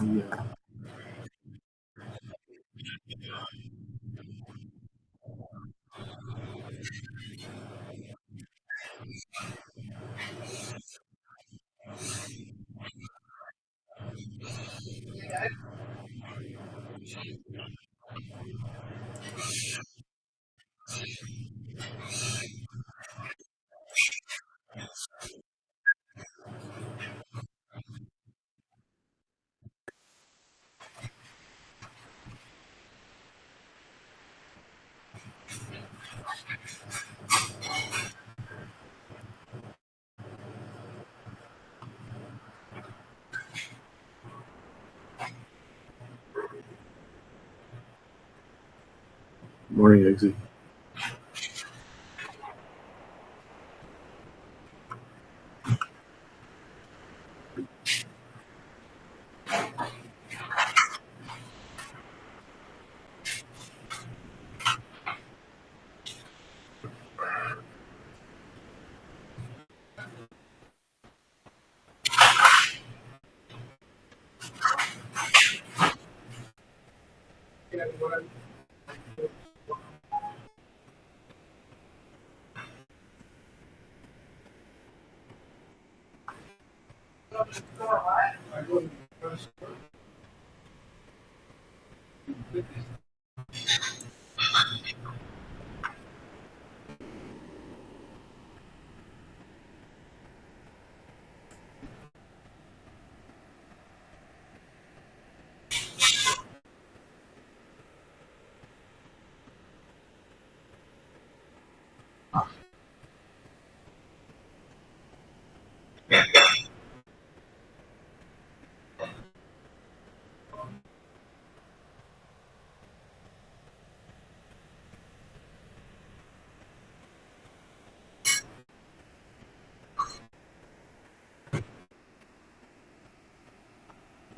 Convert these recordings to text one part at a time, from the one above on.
Yeah. Morning, Eggsy.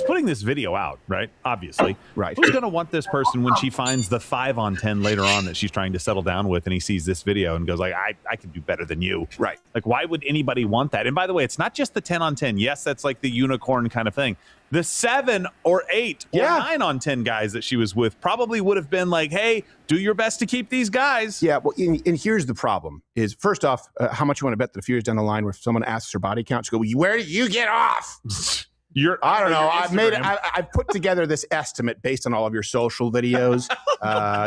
Putting this video out, right? Obviously. Right. Who's going to want this person when she finds the 5 on 10 later on that she's trying to settle down with, and he sees this video and goes like, I can do better than you. Right. Like, why would anybody want that? And by the way, it's not just the 10 on 10. Yes, that's like the unicorn kind of thing. The 7 or 8 or 9 on 10 guys that she was with probably would have been like, hey, do your best to keep these guys. Yeah, well, and here's the problem is, first off, how much you want to bet that a few years down the line where if someone asks her body count, she go, well, where did you get off? I don't know. I've put together this estimate based on all of your social videos.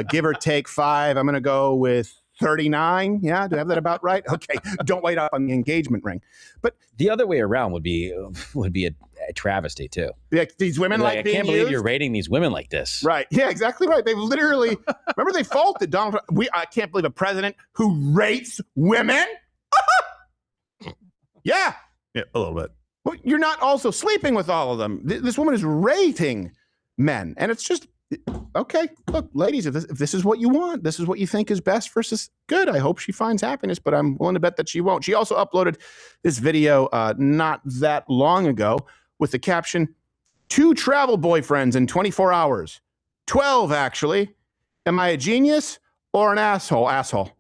Give or take 5. I'm going to go with 39. Yeah, do I have that about right? Okay. Don't wait up on the engagement ring. But the other way around would be a travesty too. Like these women like I being can't believe used? you're rating these women like this. Right. Yeah, exactly right. They've literally remember they faulted Donald Trump. I can't believe a president who rates women. Yeah, a little bit. Well, you're not also sleeping with all of them. This woman is rating men. And it's just, okay, look, ladies, if this is what you want, this is what you think is best versus good, I hope she finds happiness, but I'm willing to bet that she won't. She also uploaded this video not that long ago with the caption, 2 travel boyfriends in 24 hours. 12, actually. Am I a genius or an asshole? Asshole.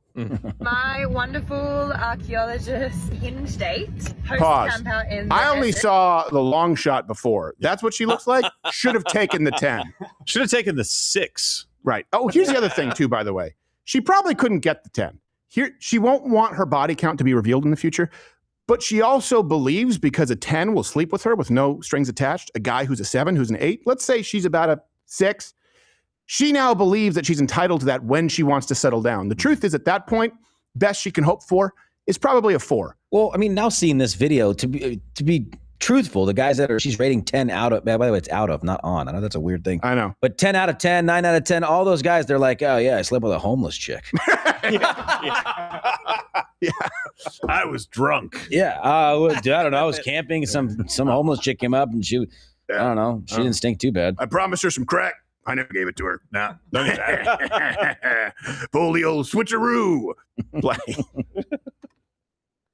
My wonderful archaeologist hinge date. Pause. Camp out in the I only desert. saw the long shot before. That's what she looks like. Should have taken the 10. Should have taken the 6. Right. Oh, here's the other thing too, by the way. She probably couldn't get the 10. Here, she won't want her body count to be revealed in the future, but she also believes because a 10 will sleep with her with no strings attached, a guy who's a 7, who's an 8, let's say she's about a 6, she now believes that she's entitled to that when she wants to settle down. The truth is, at that point, best she can hope for is probably a 4. Well, I mean, now seeing this video, to be truthful, the guys that she's rating 10 out of, by the way, it's out of, not on. I know that's a weird thing. I know. But 10 out of 10, 9 out of 10, all those guys, they're like, oh yeah, I slept with a homeless chick. Yeah. I was drunk. Yeah. I don't know. I was camping. Some homeless chick came up and she, I don't know, she didn't stink too bad. I promised her some crack. I never gave it to her. Nah, don't get that. Pull the old switcheroo. Play.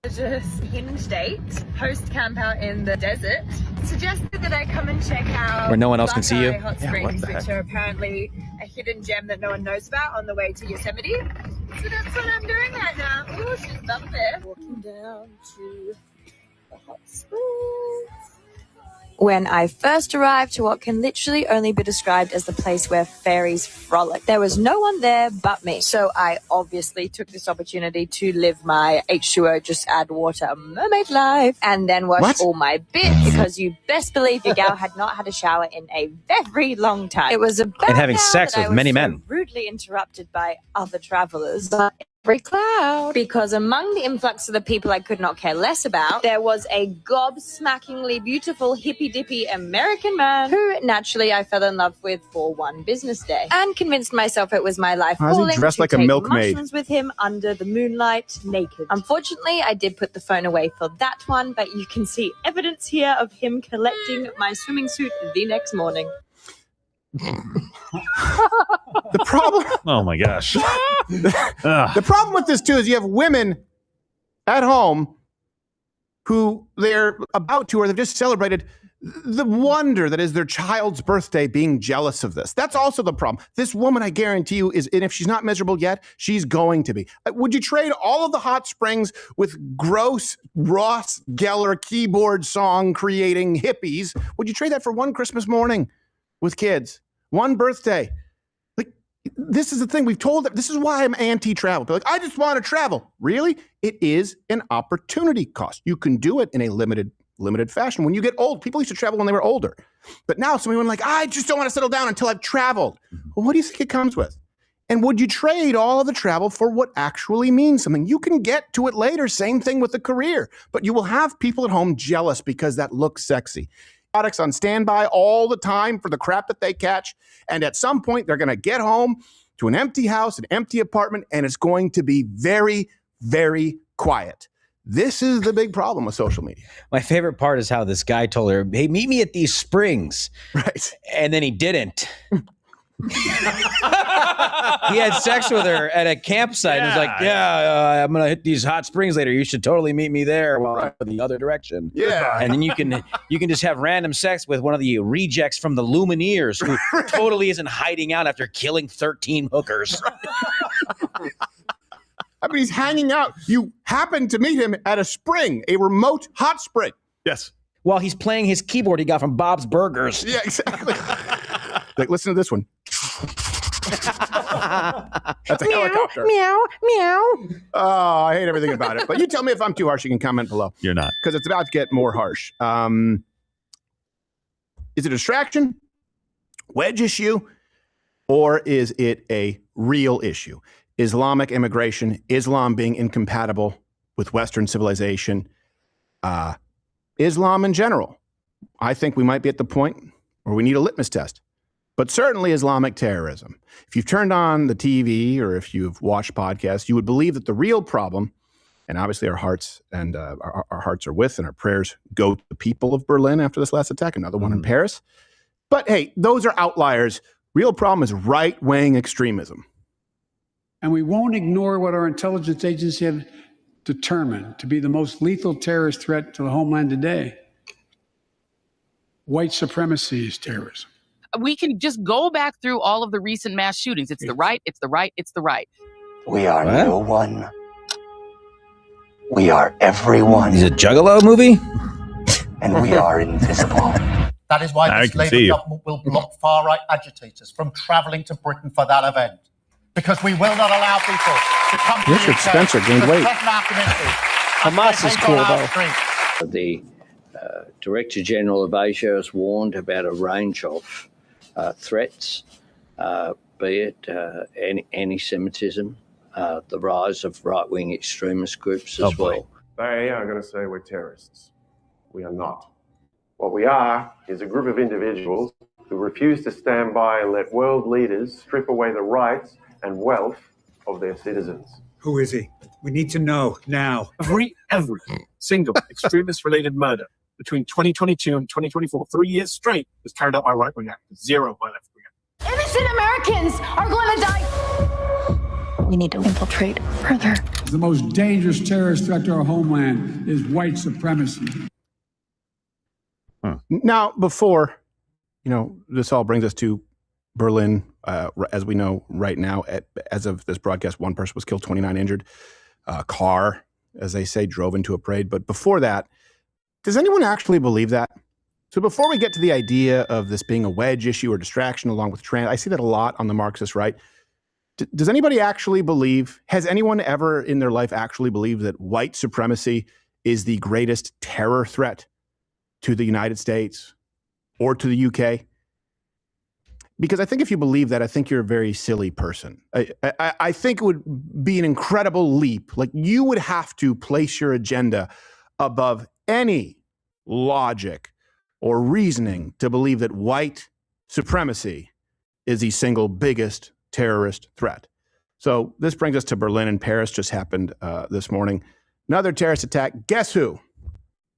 Just hinge date, host camp out in the desert. Suggested that I come and check out where no one else can see you. Hot Springs, which are apparently a hidden gem that no one knows about on the way to Yosemite. So that's what I'm doing right now. Ooh, she's up there. Walking down to the hot springs. when I first arrived to what can literally only be described as the place where fairies frolic. There was no one there but me. So I obviously took this opportunity to live my H2O, just add water, mermaid life, and then wash all my bits, because you best believe your gal had not had a shower in a very long time. It was about And having sex with many men. Rudely interrupted by other travelers. Every cloud, because among the influx of the people I could not care less about, there was a gobsmackingly beautiful hippy-dippy American man who naturally I fell in love with for one business day and convinced myself it was my life calling dressed to like a take milkmaid? mushrooms with him under the moonlight naked. Unfortunately, I did put the phone away for that one, but you can see evidence here of him collecting my swimming suit the next morning. The problem. Oh my gosh. The problem with this too is you have women at home who they're about to, or they've just celebrated the wonder that is their child's birthday, being jealous of this. That's also the problem. This woman, I guarantee you, is, and if she's not miserable yet, she's going to be. Would you trade all of the hot springs with gross Ross Geller keyboard song creating hippies? Would you trade that for one Christmas morning with kids, one birthday? Like, this is the thing we've told them. This is why I'm anti-travel. They're like, I just want to travel. Really? It is an opportunity cost. You can do it in a limited fashion. When you get old, people used to travel when they were older. But now someone like, I just don't want to settle down until I've traveled. Well, what do you think it comes with? And would you trade all of the travel for what actually means something? You can get to it later. Same thing with the career. But you will have people at home jealous because that looks sexy. Products on standby all the time for the crap that they catch. And at some point, they're going to get home to an empty house, an empty apartment, and it's going to be very, very quiet. This is the big problem with social media. My favorite part is how this guy told her, hey, meet me at these springs. Right. And then he didn't. He had sex with her at a campsite. And he's like, I'm going to hit these hot springs later. You should totally meet me there. Well, the other direction. Yeah. And then you can just have random sex with one of the rejects from the Lumineers who totally isn't hiding out after killing 13 hookers. I mean, he's hanging out. You happen to meet him at a spring, a remote hot spring. Yes. While he's playing his keyboard he got from Bob's Burgers. Yeah, exactly. Like, listen to this one. That's a helicopter. Meow, meow. Oh, I hate everything about it. But you tell me if I'm too harsh. You can comment below. You're not. Because it's about to get more harsh. Is it a distraction, wedge issue, or is it a real issue? Islamic immigration, Islam being incompatible with Western civilization, Islam in general. I think we might be at the point where we need a litmus test. But certainly Islamic terrorism. If you've turned on the TV or if you've watched podcasts, you would believe that the real problem, and obviously our hearts and our hearts are with and our prayers go to the people of Berlin after this last attack, another one in Paris. But hey, those are outliers. Real problem is right-wing extremism. And we won't ignore what our intelligence agencies have determined to be the most lethal terrorist threat to the homeland today. White supremacy is terrorism. We can just go back through all of the recent mass shootings. It's the right, it's the right, it's the right. We are no one. We are everyone. Is it a Juggalo movie? And we are invisible. That is why this Labour government will block far-right agitators from travelling to Britain for that event. Because we will not allow people to come to Richard Spencer gained weight. Hamas is cool, though. The Director General of Asia has warned about a range of threats, be it anti-Semitism, the rise of right-wing extremist groups as well. They are going to say we're terrorists. We are not. What we are is a group of individuals who refuse to stand by and let world leaders strip away the rights and wealth of their citizens. Who is he? We need to know now. Every single extremist-related murder between 2022 and 2024, 3 years straight, was carried out by right-wing actors. 0 by left-wing actors. Innocent Americans are going to die. We need to infiltrate further. The most dangerous terrorist threat to our homeland is white supremacy. Now, before, this all brings us to Berlin, as we know right now, as of this broadcast, 1 person was killed, 29 injured. Car, as they say, drove into a parade. But before that, does anyone actually believe that? So before we get to the idea of this being a wedge issue or distraction along with trans, I see that a lot on the Marxist right. Does anybody actually believe, has anyone ever in their life actually believed that white supremacy is the greatest terror threat to the United States or to the UK? Because I think if you believe that, I think you're a very silly person. I think it would be an incredible leap. Like, you would have to place your agenda above any logic or reasoning to believe that white supremacy is the single biggest terrorist threat. So this brings us to Berlin, and Paris just happened this morning. Another terrorist attack. Guess who?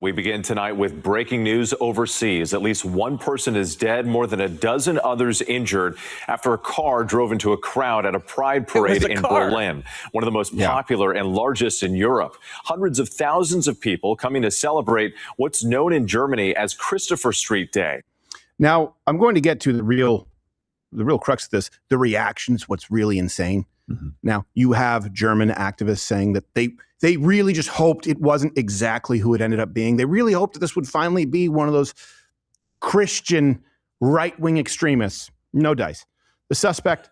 We begin tonight with breaking news overseas. At least one person is dead, more than a dozen others injured after a car drove into a crowd at a pride parade in Berlin, one of the most popular and largest in Europe. Hundreds of thousands of people coming to celebrate what's known in Germany as Christopher Street Day. Now, I'm going to get to the real crux of this, the reactions, what's really insane. Now, you have German activists saying that they really just hoped it wasn't exactly who it ended up being. They really hoped that this would finally be one of those Christian right-wing extremists. No dice. The suspect,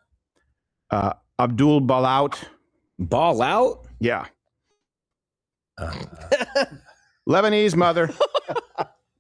Abdul Balaut. Balaut? Yeah. Lebanese mother.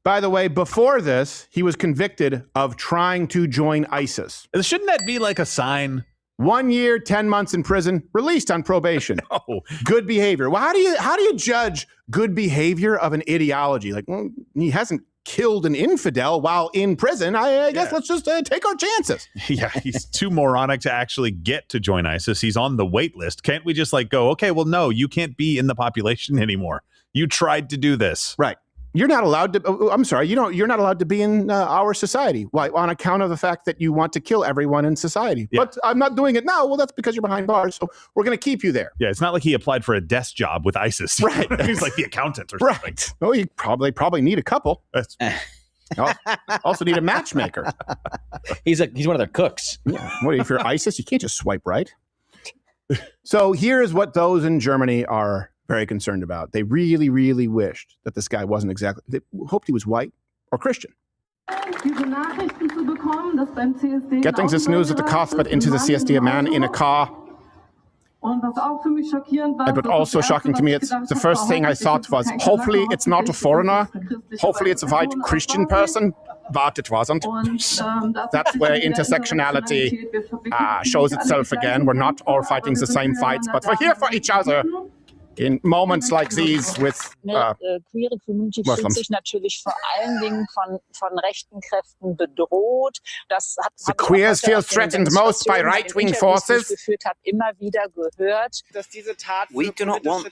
By the way, before this, he was convicted of trying to join ISIS. Shouldn't that be like a sign? 1 year, 10 months in prison, released on probation. No. Good behavior. Well, how do you judge good behavior of an ideology? Like, well, he hasn't killed an infidel while in prison. I guess let's just take our chances. Yeah, he's too moronic to actually get to join ISIS. He's on the wait list. Can't we just go, okay, well, no, you can't be in the population anymore. You tried to do this. Right. You're not allowed to. I'm sorry. You're not allowed to be in our society. Why? On account of the fact that you want to kill everyone in society. Yeah. But I'm not doing it now. Well, that's because you're behind bars. So we're going to keep you there. Yeah. It's not like he applied for a desk job with ISIS. Right. He's like the accountant or something. Right. Oh, you probably need a couple. Also need a matchmaker. He's one of their cooks. Yeah. What if you're ISIS? You can't just swipe right. So here's what those in Germany are very concerned about. They really, really wished that this guy wasn't exactly, they hoped he was white or Christian. Getting this news at the cost, but into the CSD, a man in a car. It was also shocking to me. It's the first thing I thought was, hopefully it's not a foreigner. Hopefully it's a white Christian person. But it wasn't. That's where intersectionality shows itself again. We're not all fighting the same fights, but we're here for each other. In moments like these with queere Community fühlt sich natürlich vor allen Dingen von rechten Kräften bedroht. Das hat the queers feel threatened most by right-wing forces. Immer wieder gehört. We do not want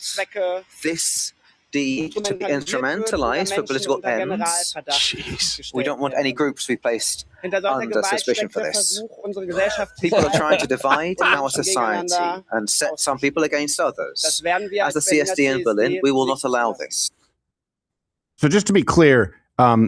this deed to be instrumentalized for political ends. Jeez. We don't want any groups to be placed under suspicion for this. People are trying to divide our society and set some people against others. As the CSD in Berlin, we will not allow this. So just to be clear,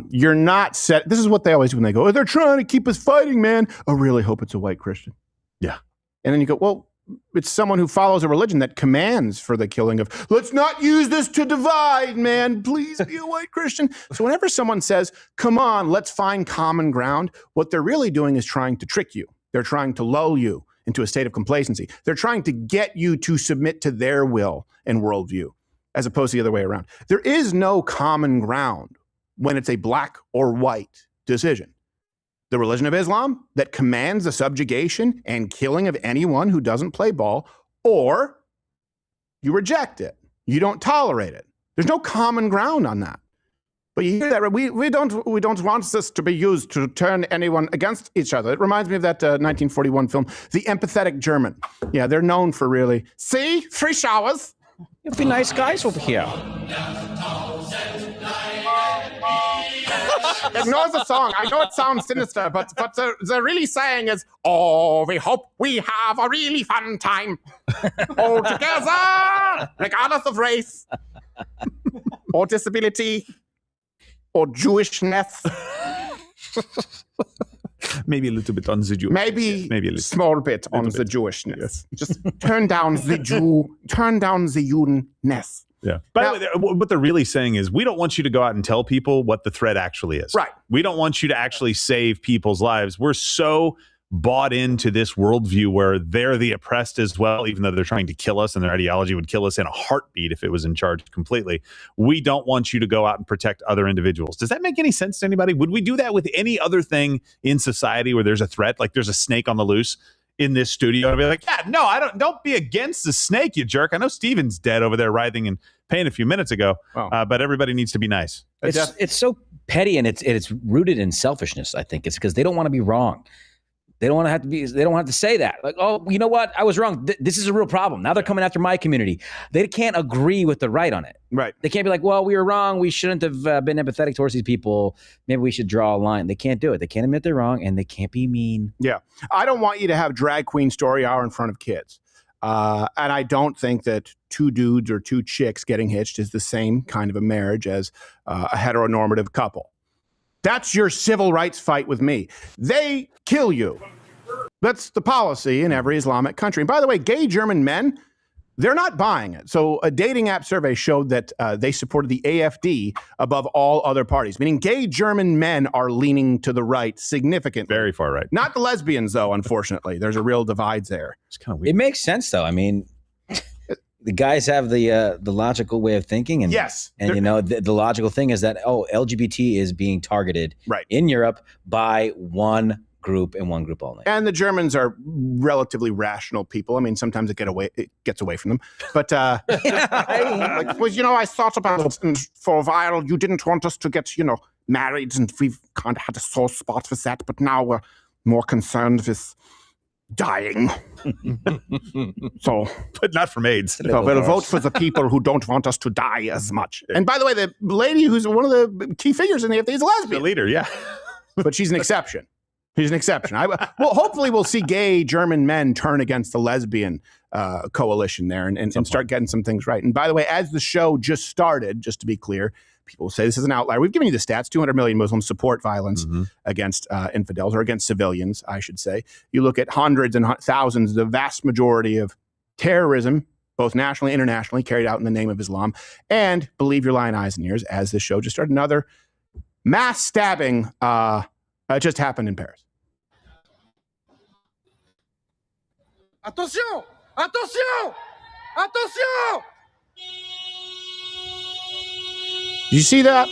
you're not set. This is what they always do when they go, oh, they're trying to keep us fighting, man. I really hope it's a white Christian. Yeah. And then you go, well, it's someone who follows a religion that commands for the killing of, let's not use this to divide, man. Please be a white Christian. So whenever someone says, come on, let's find common ground, what they're really doing is trying to trick you. They're trying to lull you into a state of complacency. They're trying to get you to submit to their will and worldview, as opposed to the other way around. There is no common ground when it's a black or white decision. The religion of Islam that commands the subjugation and killing of anyone who doesn't play ball, or you reject it. You don't tolerate it. There's no common ground on that. But you hear that, we don't want this to be used to turn anyone against each other. It reminds me of that 1941 film, The Empathetic German. Yeah, they're known for really, see, free showers. You'll be nice guys over here. Ignore the song. I know it sounds sinister, but they're really saying is, oh, we hope we have a really fun time all together, regardless of race or disability or Jewishness. Maybe a little bit on the Jew. Maybe a little, small bit on the Jewishness. Yes. Just turn down the Jew, turn down the Judenness. Yeah. By the way, what they're really saying is we don't want you to go out and tell people what the threat actually is. Right. We don't want you to actually save people's lives. We're so bought into this worldview where they're the oppressed as well, even though they're trying to kill us and their ideology would kill us in a heartbeat if it was in charge completely. We don't want you to go out and protect other individuals. Does that make any sense to anybody? Would we do that with any other thing in society where there's a threat, like there's a snake on the loose in this studio? I'd be like, yeah, no, don't be against the snake, you jerk. I know Steven's dead over there writhing in pain a few minutes ago, but everybody needs to be nice. It's so petty, and it's rooted in selfishness. I think it's because they don't want to be wrong. They don't want to have to be. They don't have to say that. Like, oh, you know what? I was wrong. This is a real problem. Now they're coming after my community. They can't agree with the right on it. Right. They can't be like, well, we were wrong. We shouldn't have been empathetic towards these people. Maybe we should draw a line. They can't do it. They can't admit they're wrong, and they can't be mean. Yeah. I don't want you to have drag queen story hour in front of kids. And I don't think that two dudes or two chicks getting hitched is the same kind of a marriage as a heteronormative couple. That's your civil rights fight with me. They kill you. That's the policy in every Islamic country. And by the way, gay German men, they're not buying it. So a dating app survey showed that they supported the AfD above all other parties, meaning gay German men are leaning to the right significantly. Very far right. Not the lesbians, though, unfortunately. There's a real divide there. It's kind of weird. It makes sense, though. I mean, the guys have the logical way of thinking, and yes, and you know the logical thing is that LGBT is being targeted in Europe by one group and one group only. And the Germans are relatively rational people. I mean, sometimes it gets away from them. But I thought about it, and for a while you didn't want us to get married, and we've kind of had a sore spot with that. But now we're more concerned with dying. So, but not from AIDS. So we'll vote for the people who don't want us to die as much. And by the way, the lady who's one of the key figures in the AfD is a lesbian. The leader, yeah. But she's an exception. She's an exception. Well, hopefully we'll see gay German men turn against the lesbian coalition there and start getting some things right. And by the way, as the show just started, just to be clear, people say this is an outlier. We've given you the stats. 200 million Muslims support violence against infidels, or against civilians, I should say. You look at hundreds and thousands, the vast majority of terrorism, both nationally and internationally, carried out in the name of Islam. And believe your lying eyes and ears, as this show just started, another mass stabbing just happened in Paris. Attention! Attention! Attention! Did you see that?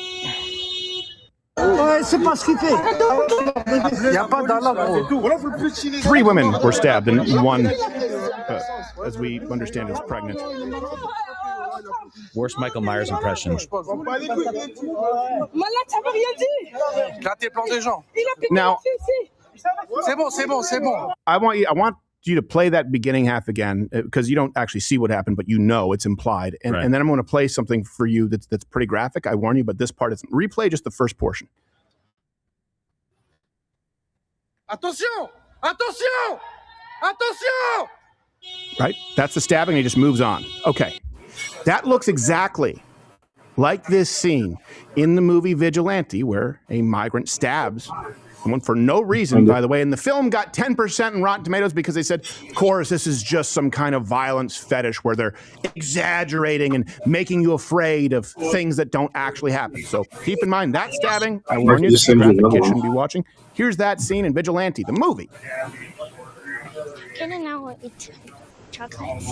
Three women were stabbed and one, as we understand, is pregnant. Worst Michael Myers impression. Now, I want you to play that beginning half again, because you don't actually see what happened, but it's implied. And then I'm going to play something for you that's pretty graphic. I warn you, but this part isn't. Replay just the first portion. Attention! Attention! Attention! Right? That's the stabbing. He just moves on. Okay. That looks exactly like this scene in the movie Vigilante, where a migrant stabs someone for no reason, by the way. And the film got 10% in Rotten Tomatoes because they said, of course, this is just some kind of violence fetish where they're exaggerating and making you afraid of things that don't actually happen. So keep in mind that stabbing. I warn you, the graphic kid shouldn't be watching. Here's that scene in Vigilante, the movie. Can I now eat chocolates?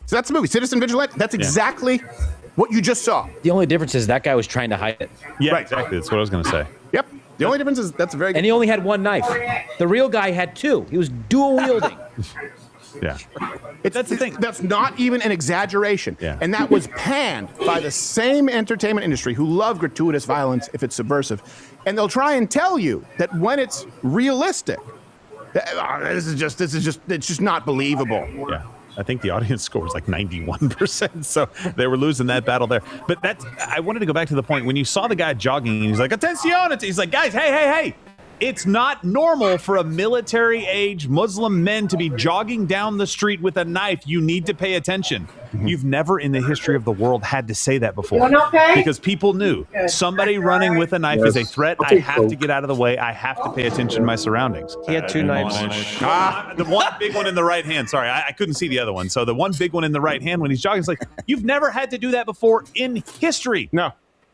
So that's the movie, Citizen Vigilante. That's exactly what you just saw. The only difference is that guy was trying to hide it. Yeah, exactly. That's what I was going to say. Yep. The only difference is that's a very good. And he only had one knife. The real guy had two. He was dual wielding. Yeah. That's the thing. That's not even an exaggeration. Yeah. And that was panned by the same entertainment industry who love gratuitous violence if it's subversive. And they'll try and tell you that when it's realistic, it's just not believable. Yeah. I think the audience score was like 91%, so they were losing that battle there. But I wanted to go back to the point when you saw the guy jogging and he's like, "Attention!" He's like, "Guys, hey! It's not normal for a military-age Muslim men to be jogging down the street with a knife. You need to pay attention. You've never in the history of the world had to say that before. Because people knew somebody running with a knife is a threat. I have to get out of the way. I have to pay attention to my surroundings. He had two knives. The one big one in the right hand. Sorry, I couldn't see the other one. So the one big one in the right hand when he's jogging, it's like, you've never had to do that before in history. No.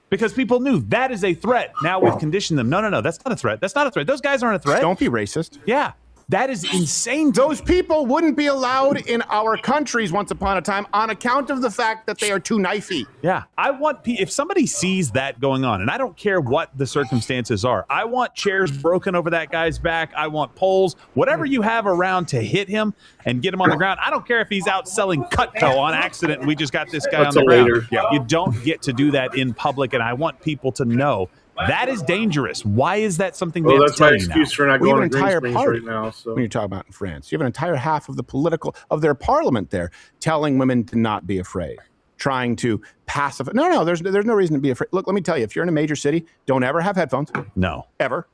Because people knew that is a threat. Now we've conditioned them. No, that's not a threat. That's not a threat. Those guys aren't a threat. Don't be racist. Yeah. That is insane. Those people wouldn't be allowed in our countries once upon a time on account of the fact that they are too knifey. Yeah. I want, if somebody sees that going on, and I don't care what the circumstances are, I want chairs broken over that guy's back. I want poles, whatever you have around to hit him and get him on the ground. I don't care if he's out selling Cutco on accident and we just got this guy on the ground. Yeah. You don't get to do that in public, and I want people to know that is dangerous. Why is that something we have to tell you now? That's my excuse for not going to Green Springs right now. So. When you're talking about in France, you have an entire half of their parliament there telling women to not be afraid, trying to pacify. No, there's no reason to be afraid. Look, let me tell you, if you're in a major city, don't ever have headphones. No. Ever.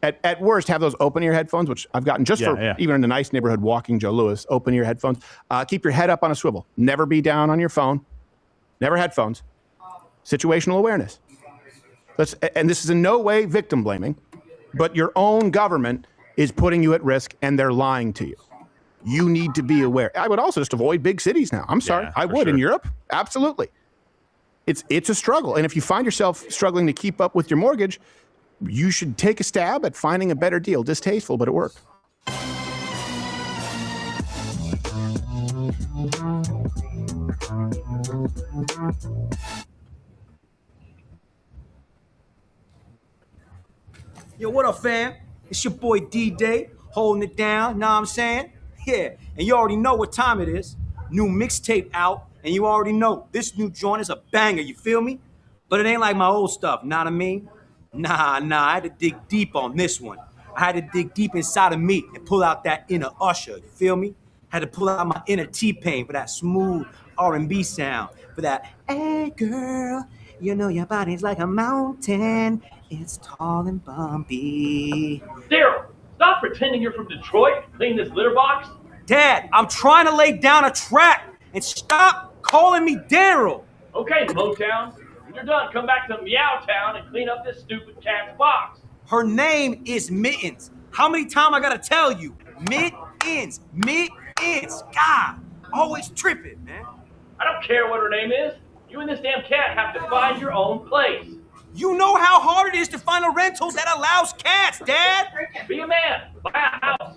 At worst, have those open-ear headphones, which I've gotten just even in a nice neighborhood walking Joe Louis, open-ear headphones. Keep your head up on a swivel. Never be down on your phone. Never headphones. Situational awareness. And this is in no way victim blaming, but your own government is putting you at risk and they're lying to you. You need to be aware. I would also just avoid big cities now. I'm sorry. I would in Europe. Absolutely. It's a struggle. And if you find yourself struggling to keep up with your mortgage, you should take a stab at finding a better deal. Distasteful, but it worked. Yo, what up, fam? It's your boy D-Day, holding it down, know what I'm saying? Yeah, and you already know what time it is. New mixtape out, and you already know this new joint is a banger, you feel me? But it ain't like my old stuff, know what I mean? Nah, I had to dig deep on this one. I had to dig deep inside of me and pull out that inner Usher, you feel me? Had to pull out my inner T-Pain for that smooth R&B sound, for that, hey girl, you know your body's like a mountain. It's tall and bumpy. Daryl, stop pretending you're from Detroit to clean this litter box. Dad, I'm trying to lay down a track and stop calling me Daryl. Okay, Motown. When you're done, come back to Meow Town and clean up this stupid cat's box. Her name is Mittens. How many times I gotta tell you? Mittens. God, always tripping, man. I don't care what her name is. You and this damn cat have to find your own place. You know how hard it is to find a rental that allows cats, Dad. Be a man. Buy a house.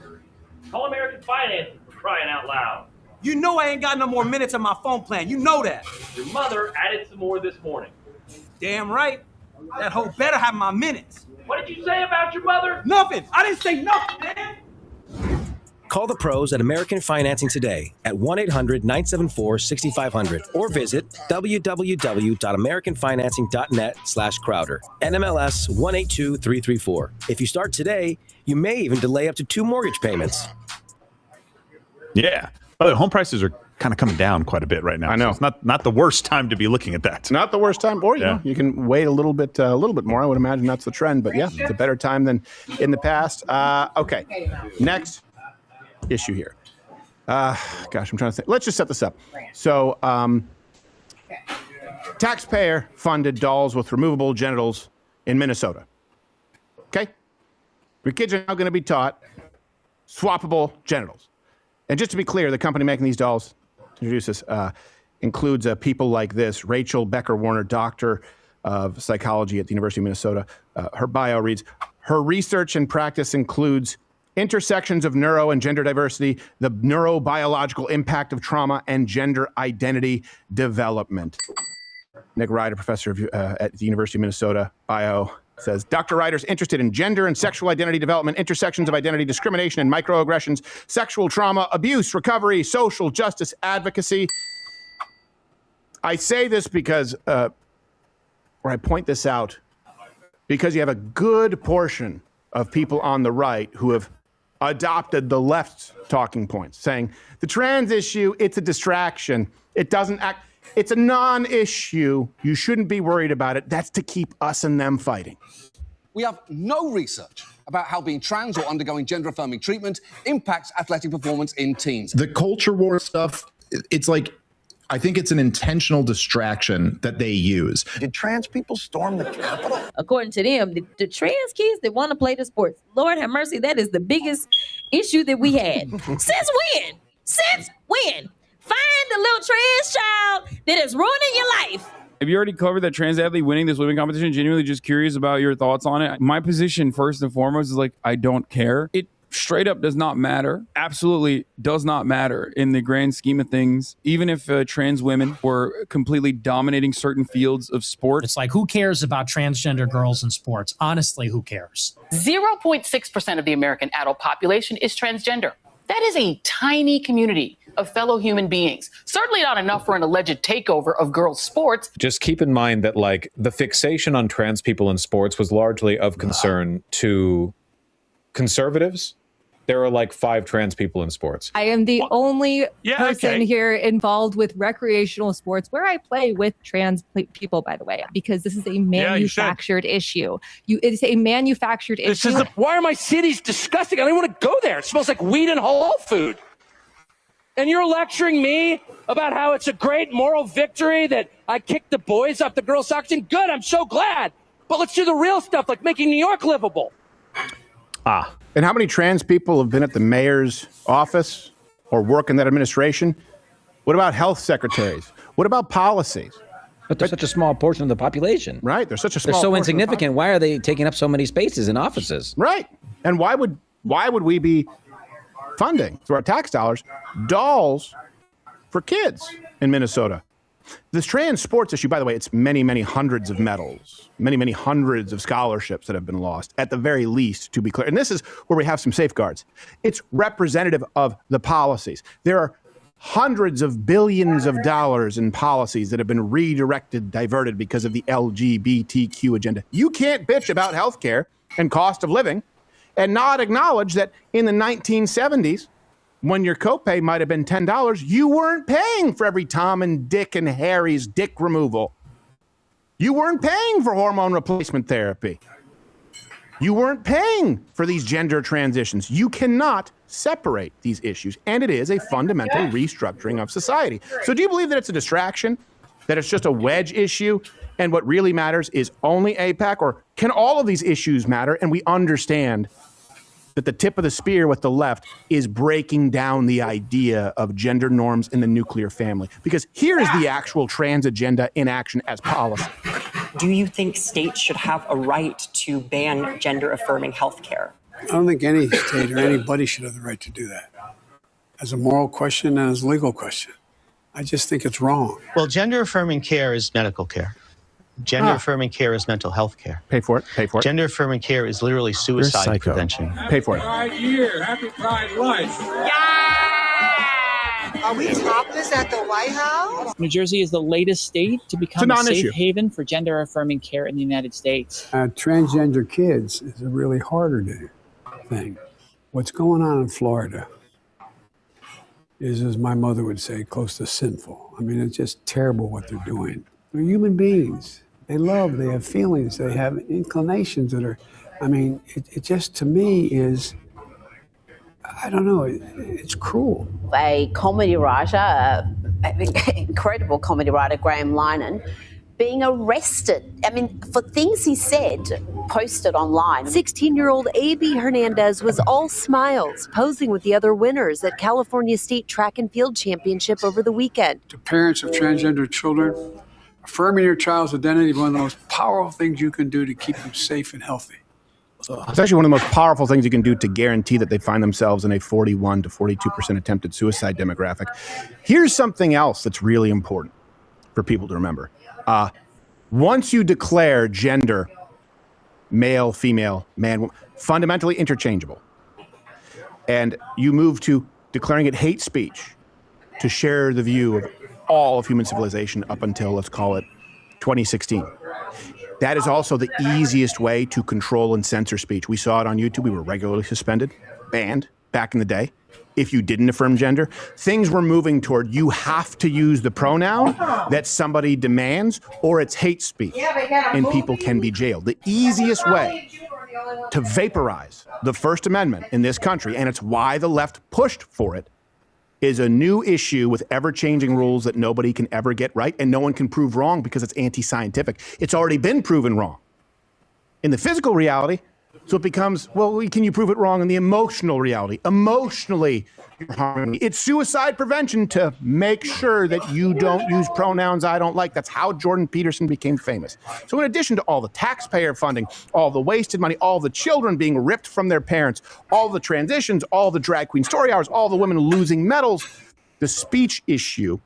Call American Financing for crying out loud. You know I ain't got no more minutes on my phone plan. You know that. Your mother added some more this morning. Damn right. That hoe better have my minutes. What did you say about your mother? Nothing. I didn't say nothing, Dad. Call the pros at American Financing today at 1-800-974-6500 or visit www.americanfinancing.net/Crowder. NMLS 182334. If you start today, you may even delay up to 2 mortgage payments. Yeah. But home prices are kind of coming down quite a bit right now. I know. So it's not the worst time to be looking at that. Not the worst time. Or, you know, you can wait a little bit more. I would imagine that's the trend. But, yeah, it's a better time than in the past. Okay. Next issue here. Gosh, I'm trying to think. Let's just set this up. So, taxpayer-funded dolls with removable genitals in Minnesota. Okay? Your kids are now going to be taught swappable genitals. And just to be clear, the company making these dolls, to introduce this, includes people like this, Rachel Becker-Warner, doctor of psychology at the University of Minnesota. Her bio reads, her research and practice includes intersections of neuro and gender diversity, the neurobiological impact of trauma, and gender identity development. Nick Ryder, professor at the University of Minnesota, bio, says, Dr. Ryder's interested in gender and sexual identity development, intersections of identity, discrimination and microaggressions, sexual trauma, abuse, recovery, social justice, advocacy. I say this because, or I point this out, because you have a good portion of people on the right who have adopted the left's talking points, saying the trans issue, it's a distraction. It doesn't act. It's a non-issue. You shouldn't be worried about it. That's to keep us and them fighting. We have no research about how being trans or undergoing gender-affirming treatment impacts athletic performance in teens. The culture war stuff, it's like, I think it's an intentional distraction that they use. Did trans people storm the Capitol? According to them, the trans kids that want to play the sports, Lord have mercy, that is the biggest issue that we had. Since when? Since when? Find the little trans child that is ruining your life. Have you already covered that trans athlete winning this swimming competition? Genuinely just curious about your thoughts on it. My position, first and foremost, is like, I don't care. It straight up does not matter. Absolutely does not matter in the grand scheme of things. Even if trans women were completely dominating certain fields of sport. It's like, who cares about transgender girls in sports? Honestly, who cares? 0.6% of the American adult population is transgender. That is a tiny community of fellow human beings. Certainly not enough for an alleged takeover of girls' sports. Just keep in mind that, like, the fixation on trans people in sports was largely of concern to conservatives. There are like 5 trans people in sports. I am the only person here involved with recreational sports where I play with trans people, by the way, because this is a manufactured issue. It's a manufactured issue. Why are my cities disgusting? I don't even want to go there. It smells like weed and halal food. And you're lecturing me about how it's a great moral victory that I kicked the boys off the girls' soccer team? Good, I'm so glad. But let's do the real stuff, like making New York livable. And how many trans people have been at the mayor's office or work in that administration? What about health secretaries? What about policies? But they're such a small portion of the population. Right. They're such a small They're so portion insignificant. Why are they taking up so many spaces in offices? Right. And why would we be funding, through our tax dollars, dolls for kids in Minnesota? This trans sports issue, by the way, it's many, many hundreds of medals, many, many hundreds of scholarships that have been lost, at the very least, to be clear. And this is where we have some safeguards. It's representative of the policies. There are hundreds of billions of dollars in policies that have been redirected, diverted because of the LGBTQ agenda. You can't bitch about healthcare and cost of living and not acknowledge that in the 1970s, when your copay might have been $10, you weren't paying for every Tom and Dick and Harry's dick removal. You weren't paying for hormone replacement therapy. You weren't paying for these gender transitions. You cannot separate these issues, and it is a fundamental restructuring of society. So do you believe that it's a distraction, that it's just a wedge issue, and what really matters is only AIPAC, or can all of these issues matter, and we understand that the tip of the spear with the left is breaking down the idea of gender norms in the nuclear family? Because here is the actual trans agenda in action as policy. Do you think states should have a right to ban gender-affirming health care? I don't think any state or anybody should have the right to do that. As a moral question and as a legal question. I just think it's wrong. Well, gender-affirming care is medical care. Gender-affirming care is mental health care. Pay for it. Pay for it. Gender-affirming care is literally suicide prevention. Pay for it. Pride year. Happy Pride life. Are we topless at the White House? New Jersey is the latest state to become a safe haven for gender-affirming care in the United States. Transgender kids is a really harder thing. What's going on in Florida is, as my mother would say, close to sinful. I mean, it's just terrible what they're doing. They're human beings. They love, they have feelings, they have inclinations that are, I mean, it just, to me, is, I don't know, it's cruel. A comedy writer, incredible comedy writer, Graham Linehan, being arrested. I mean, for things he said, posted online. 16-year-old A.B. Hernandez was all smiles, posing with the other winners at California State Track and Field Championship over the weekend. To parents of transgender children, affirming your child's identity is one of the most powerful things you can do to keep them safe and healthy. It's actually one of the most powerful things you can do to guarantee that they find themselves in a 41 to 42% attempted suicide demographic. Here's something else that's really important for people to remember. Once you declare gender, male, female, man, fundamentally interchangeable, and you move to declaring it hate speech to share the view of all of human civilization up until, let's call it, 2016. That is also the easiest way to control and censor speech. We saw it on YouTube. We were regularly suspended, banned back in the day. If you didn't affirm gender, things were moving toward you have to use the pronoun that somebody demands, or it's hate speech and people can be jailed. The easiest way to vaporize the First Amendment in this country, and it's why the left pushed for it, is a new issue with ever-changing rules that nobody can ever get right and no one can prove wrong because it's anti-scientific. It's already been proven wrong in the physical reality. So it becomes, well, can you prove it wrong in the emotional reality? Emotionally, you're harming me. It's suicide prevention to make sure that you don't use pronouns I don't like. That's how Jordan Peterson became famous. So in addition to all the taxpayer funding, all the wasted money, all the children being ripped from their parents, all the transitions, all the drag queen story hours, all the women losing medals, the speech issue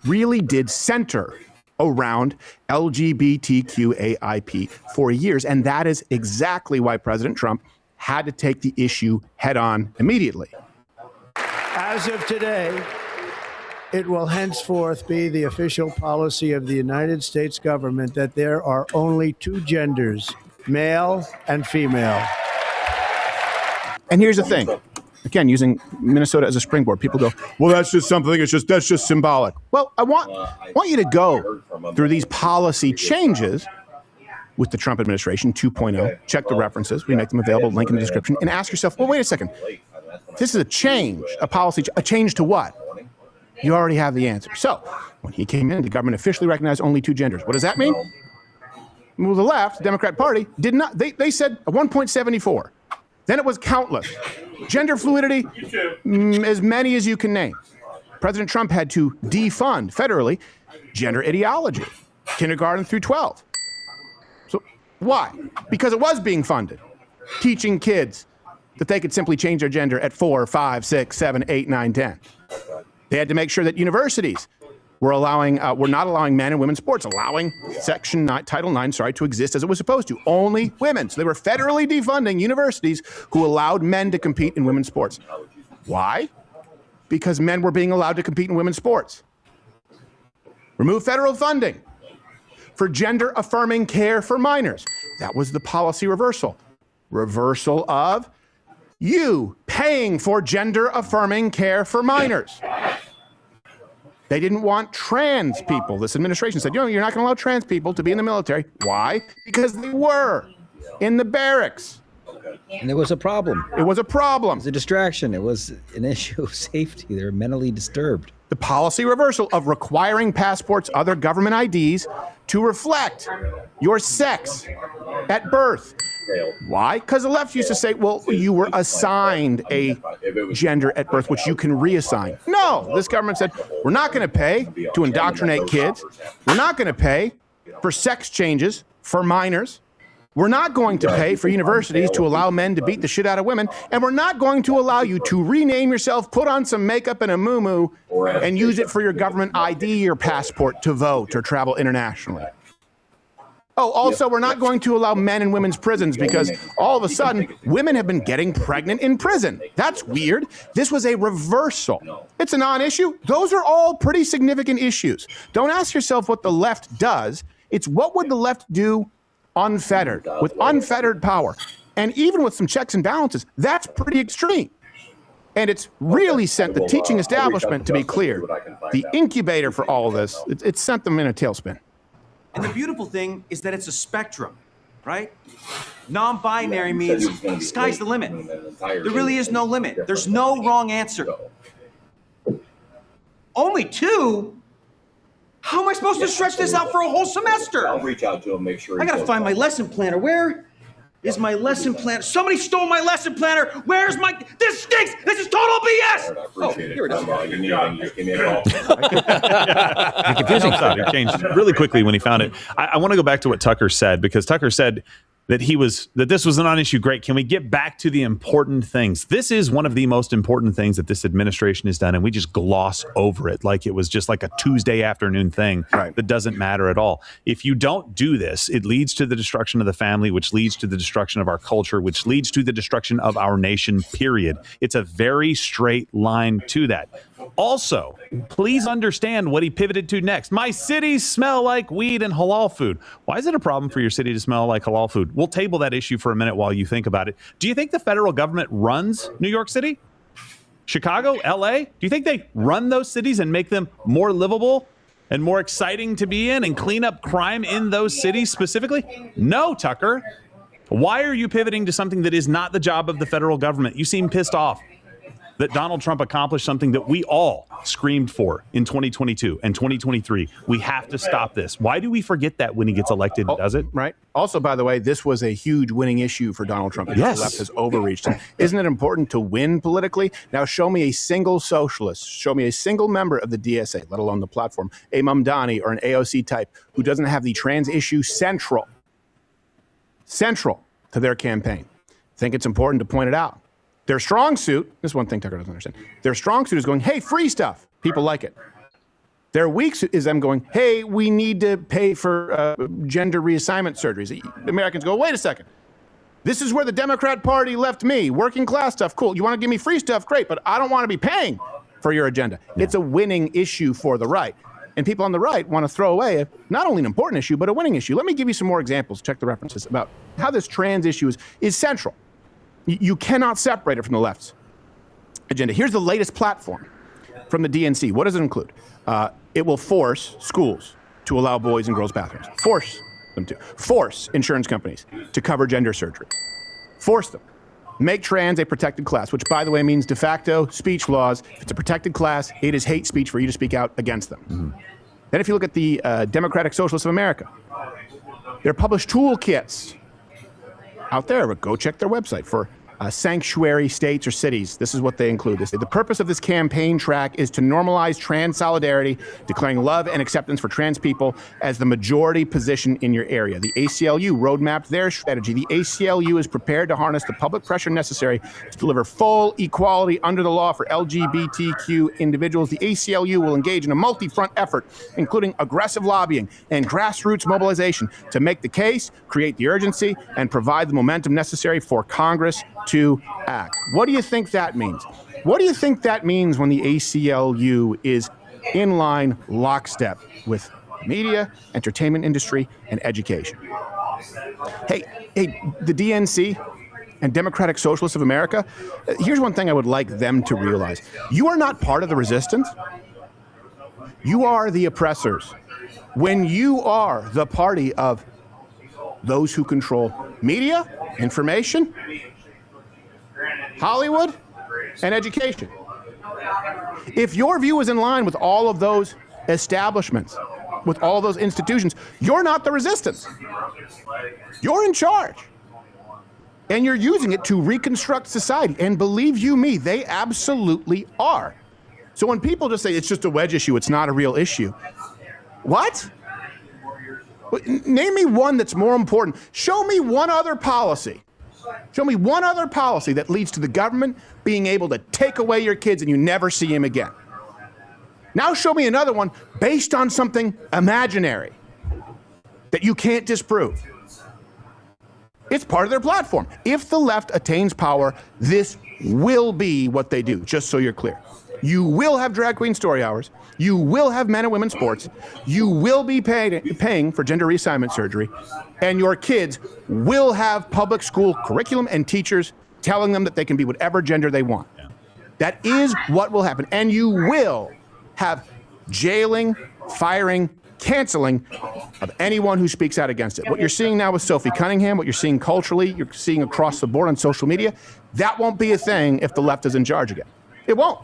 really did center around LGBTQAIP for years. And that is exactly why President Trump had to take the issue head on immediately. As of today, it will henceforth be the official policy of the United States government that there are only two genders, male and female. And here's the thing. Again, using Minnesota as a springboard, people go, well, that's just something, that's just symbolic. Well, I want you to go through these policy changes with the Trump administration 2.0, check the references, we make them available, link in the description, and ask yourself, well, wait a second. This is a change, a policy, a change to what? You already have the answer. So when he came in, the government officially recognized only two genders. What does that mean? Well, the left, the Democrat Party, did not, they said 1.74. Then it was countless. Gender fluidity, as many as you can name. President Trump had to defund federally gender ideology, kindergarten through 12. So why? Because it was being funded, teaching kids that they could simply change their gender at 4, 5, 6, 7, 8, 9, 10. They had to make sure that universities were not allowing men and women's sports, allowing Title IX, to exist as it was supposed to. Only women. So they were federally defunding universities who allowed men to compete in women's sports. Why? Because men were being allowed to compete in women's sports. Remove federal funding for gender-affirming care for minors. That was the policy reversal. Reversal of you paying for gender-affirming care for minors. They didn't want trans people. This administration said, you're not going to allow trans people to be in the military. Why? Because they were in the barracks. And there was a problem. It was a problem. It was a distraction. It was an issue of safety. They were mentally disturbed. The policy reversal of requiring passports, other government IDs, to reflect your sex at birth. Why? Because the left used to say, well, you were assigned a gender at birth, which you can reassign. No, this government said, we're not going to pay to indoctrinate kids. We're not going to pay for sex changes for minors. We're not going to pay for universities to allow men to beat the shit out of women. And we're not going to allow you to rename yourself, put on some makeup and a muumuu, and use it for your government ID or passport to vote or travel internationally. Oh, also, we're not going to allow men in women's prisons because all of a sudden, women have been getting pregnant in prison. That's weird. This was a reversal. It's a non-issue. Those are all pretty significant issues. Don't ask yourself what the left does. It's what would the left do unfettered, with unfettered power. And even with some checks and balances, that's pretty extreme. And it's really sent the teaching establishment, to be clear, the incubator for all of this, it's sent them in a tailspin. And the beautiful thing is that it's a spectrum, right? Non-binary means sky's the limit. There really is no limit. There's no wrong answer. Only two? How am I supposed to stretch this out for a whole semester? I'll reach out to him, make sure. I gotta find my lesson planner. Where is my lesson planner? Somebody stole my lesson planner. Where's my? This stinks. This is total BS. Oh, here it is. You need anything, just give me a call. Confusing stuff. It changed really quickly when he found it. I want to go back to what Tucker said, because Tucker said that this was a non-issue. Great. Can we get back to the important things? This is one of the most important things that this administration has done, and we just gloss over it like it was just like a Tuesday afternoon thing that doesn't matter at all. If you don't do this, it leads to the destruction of the family, which leads to the destruction of our culture, which leads to the destruction of our nation, period. It's a very straight line to that. Also, please understand what he pivoted to next. My cities smell like weed and halal food. Why is it a problem for your city to smell like halal food? We'll table that issue for a minute while you think about it. Do you think the federal government runs New York City, Chicago, LA? Do you think they run those cities and make them more livable and more exciting to be in and clean up crime in those cities specifically? No, Tucker. Why are you pivoting to something that is not the job of the federal government? You seem pissed off that Donald Trump accomplished something that we all screamed for in 2022 and 2023. We have to stop this. Why do we forget that when he gets elected, does it? Right. Also, by the way, this was a huge winning issue for Donald Trump. Yes. The left has overreached. Isn't it important to win politically? Now, show me a single socialist, show me a single member of the DSA, let alone the platform, a Mamdani or an AOC type, who doesn't have the trans issue central to their campaign. I think it's important to point it out. Their strong suit, this is one thing Tucker doesn't understand. Their strong suit is going, hey, free stuff. People like it. Their weak suit is them going, hey, we need to pay for gender reassignment surgeries. Americans go, wait a second. This is where the Democrat Party left me. Working class stuff, cool. You want to give me free stuff? Great, but I don't want to be paying for your agenda. Yeah. It's a winning issue for the right. And people on the right want to throw away not only an important issue, but a winning issue. Let me give you some more examples. Check the references about how this trans issue is central. You cannot separate it from the left's agenda. Here's the latest platform from the DNC. What does it include? It will force schools to allow boys and girls bathrooms. Force them to. Force insurance companies to cover gender surgery. Force them. Make trans a protected class, which, by the way, means de facto speech laws. If it's a protected class, it is hate speech for you to speak out against them. Mm-hmm. Then if you look at the Democratic Socialists of America, they're published toolkits out there, but go check their website for sanctuary states or cities. This is what they include. The purpose of this campaign track is to normalize trans solidarity, declaring love and acceptance for trans people as the majority position in your area. The ACLU roadmapped their strategy. The ACLU is prepared to harness the public pressure necessary to deliver full equality under the law for LGBTQ individuals. The ACLU will engage in a multi-front effort, including aggressive lobbying and grassroots mobilization to make the case, create the urgency, and provide the momentum necessary for Congress to act. What do you think that means? What do you think that means when the ACLU is in line lockstep with media, entertainment industry, and education? Hey, the DNC and Democratic Socialists of America, here's one thing I would like them to realize. You are not part of the resistance. You are the oppressors. When you are the party of those who control media, information, Hollywood, and education. If your view is in line with all of those establishments, with all those institutions, you're not the resistance. You're in charge. And you're using it to reconstruct society. And believe you me, they absolutely are. So when people just say it's just a wedge issue, it's not a real issue. What? Name me one that's more important. Show me one other policy. Show me one other policy that leads to the government being able to take away your kids and you never see him again. Now show me another one based on something imaginary that you can't disprove. It's part of their platform. If the left attains power, this will be what they do, just so you're clear. You will have drag queen story hours. You will have men and women's sports. You will be paying for gender reassignment surgery. And your kids will have public school curriculum and teachers telling them that they can be whatever gender they want. Yeah. That is what will happen. And you will have jailing, firing, canceling of anyone who speaks out against it. What you're seeing now with Sophie Cunningham, what you're seeing culturally, you're seeing across the board on social media, that won't be a thing if the left is in charge again. It won't.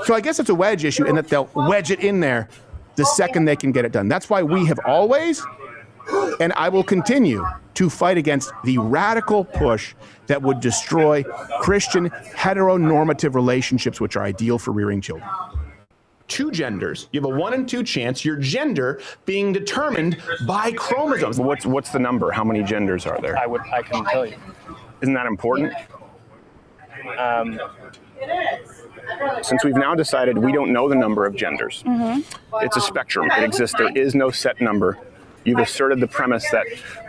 So I guess it's a wedge issue in that they'll wedge it in there the second they can get it done. That's why we have always, and I will continue to fight against the radical push that would destroy Christian heteronormative relationships, which are ideal for rearing children. Two genders, you have a 1 in 2 chance your gender being determined by chromosomes. What's the number? How many genders are there? I couldn't tell you. Isn't that important? It is. Since we've now decided we don't know the number of genders, it's a spectrum. It exists. There is no set number. You've asserted the premise that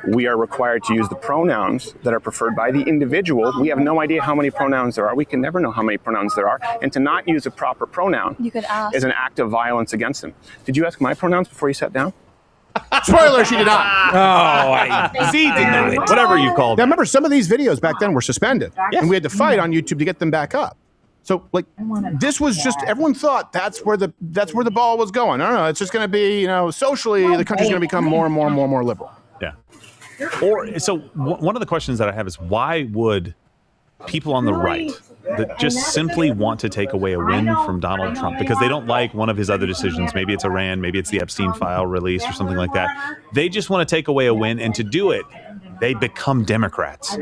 we are required to use the pronouns that are preferred by the individual. We have no idea how many pronouns there are. We can never know how many pronouns there are. And to not use a proper pronoun is an act of violence against them. Did you ask my pronouns before you sat down? Spoiler, she did not. Z did not. Whatever you called it. Now, remember, some of these videos back then were suspended. Yes. And we had to fight on YouTube to get them back up. So, like, this was just, everyone thought that's where the ball was going. I don't know. It's just going to be, socially, the country's going to become more and more liberal. Yeah. One of the questions that I have is, why would people on the right that just simply want to take away a win from Donald Trump because they don't like one of his other decisions, maybe it's Iran, maybe it's the Epstein file release or something like that, they just want to take away a win, and to do it, they become Democrats.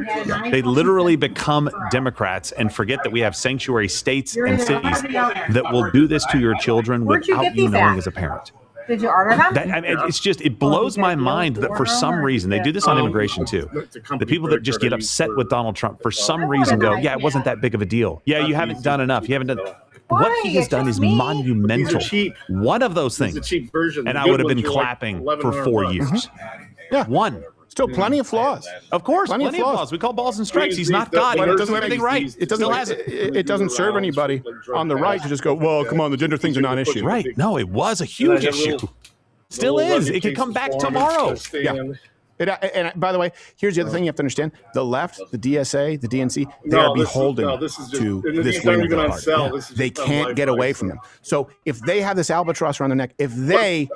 They literally become Democrats and forget that we have sanctuary states and cities that will do this to your children without you knowing as a parent. Did you order them? It blows my mind that for some reason, they do this on immigration too. The people that just get upset with Donald Trump for some reason go, yeah, it wasn't that big of a deal. Yeah, you haven't done enough. You haven't done. What he has done is monumental. One of those things. And I would have been clapping for 4 years. Yeah. One. Still plenty of flaws. Of course, plenty of flaws. We call balls and strikes. He's not God. He doesn't do everything right. It doesn't serve anybody on the right to just go, well, come on, the gender thing's a non-issue. Right. No, it was a huge issue. Still is. It could come back tomorrow. Yeah. And by the way, here's the other thing you have to understand. The left, the DSA, the DNC, they are beholden to this wing of the party. They can't get away from them. So if they have this albatross around their neck, if they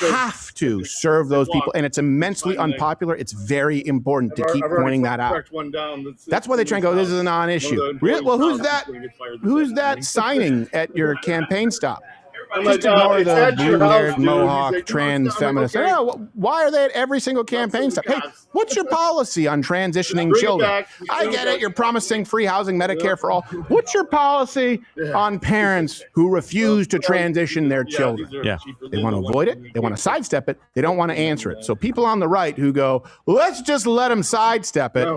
have to serve those people, and it's immensely unpopular, it's very important to keep pointing that out. That's why they try and go, this is a non-issue. Well, who's that signing at your campaign stop? Just ignore the blue-haired Mohawk trans feminist. Why are they at every single campaign stop? Hey, what's your policy on transitioning children? I get it. You're promising free housing, Medicare for all. What's your policy on parents who refuse to transition their children? Yeah. They want to avoid it. They want to sidestep it. They don't want to answer it. So people on the right who go, let's just let them sidestep it.